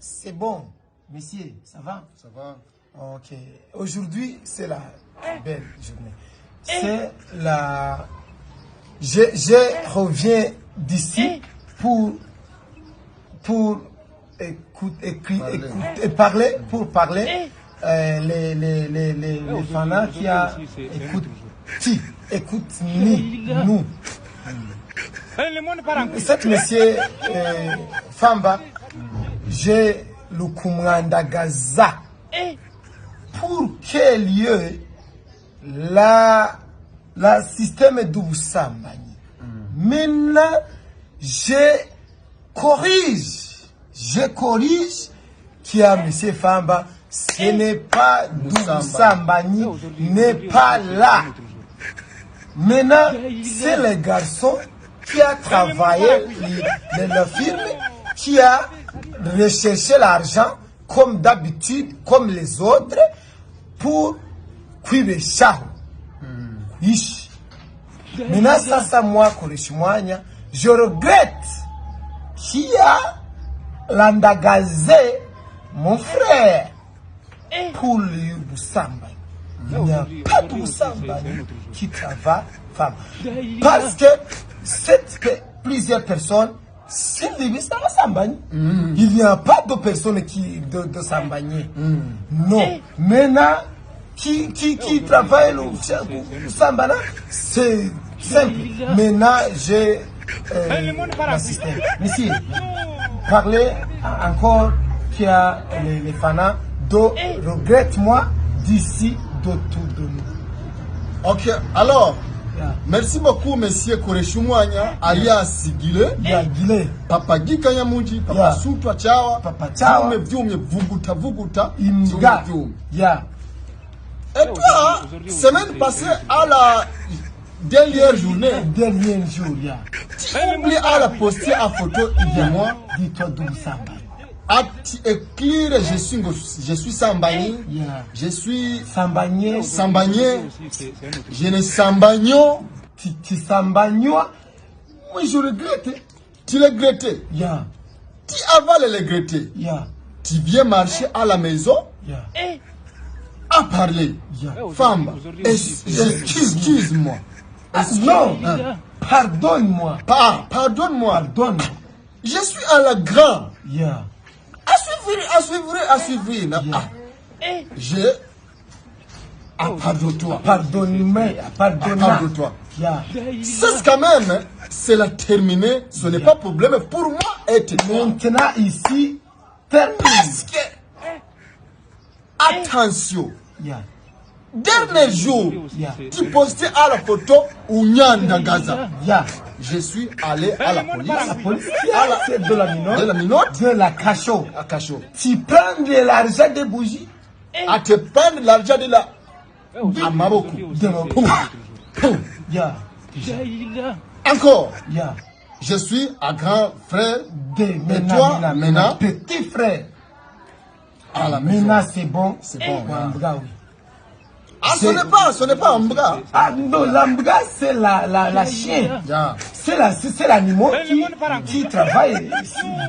C'est bon, monsieur, ça va? Ça va. Ok. Aujourd'hui, c'est la belle journée. C'est la... Je reviens d'ici pour parler les fans qui écoutent nous. Cet monsieur Famba, j'ai le Kumandagaza. Pour quel lieu la système d'Oussamani. Maintenant, je corrige qui a monsieur Famba, ce n'est pas d'Oussamani, n'est pas là. Maintenant, c'est le garçon qui a travaillé le film, qui a recherché l'argent comme d'habitude, comme les autres, pour cuire ça. Maintenant, ça, moi, je regrette qui a landagazé mon frère pour le Boussamba. Il n'y a pas de Boussamba qui travaille femme. Parce que plusieurs personnes, il n'y a pas de personnes de Sambagné. Non. Maintenant, qui travaille le Sambana, c'est simple. Maintenant, j'ai l'assistant. Monsieur, parlez encore qu'il y a les fans regrette-moi d'ici d'autour de nous. Ok, alors, merci beaucoup, monsieur Koreshumwanya, alias Gile. Gile. Papa Gikanya Muji, Papa Sutwa Chawa, Papa Chawa. Vume, Vuguta, Imga. Et toi, semaine passée à la dernière journée, tu oublies à la poster à photo de moi. Dis-toi d'où Samba. À écrire, je suis Sambagné, je suis Sambagné, je ne Sambagno, tu Sambagno. Oui, je regrette. Tu regrettes. Tu avales le regretter. Tu viens marcher à la maison. À parler. Femme, excuse-moi. Non, pardonne-moi. Pardonne-moi. Je suis à la grande. À suivre. Pardonne-toi. Pardonne-toi. C'est quand même, c'est la terminée. Ce n'est pas problème pour moi et toi. Maintenant, ici, terminé. Attention. Dernier jour, tu postais à la photo Ounyanda Gaza. Je suis allé à la police. C'est de la minote. De la cachot. Tu prends de l'argent des bougies. À te prendre l'argent de la... À Maroko. Encore. Je suis un grand frère de toi, maintenant. Petit frère. À la maison. Maintenant, c'est bon. Ah, ce n'est pas un bras. Ah non, l'ambra, c'est la chien. C'est l'animal qui travaille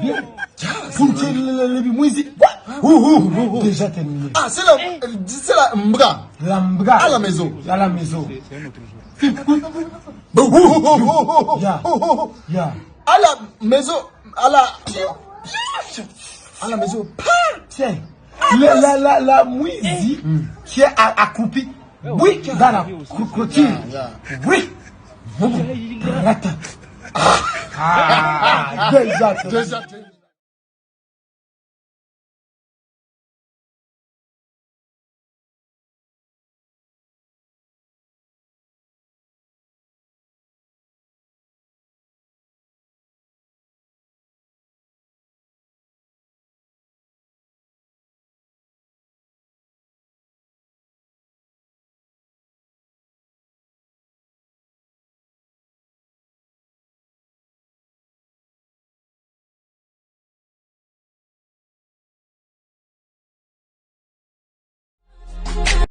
bien. Pour que le musique. Déjà terminé. Ah, c'est la mbra. L'ambra. À la maison. À la maison. À la maison. À la maison. Tiens. La musique qui est accroupie, oui, dans la clôture, oui, déjà.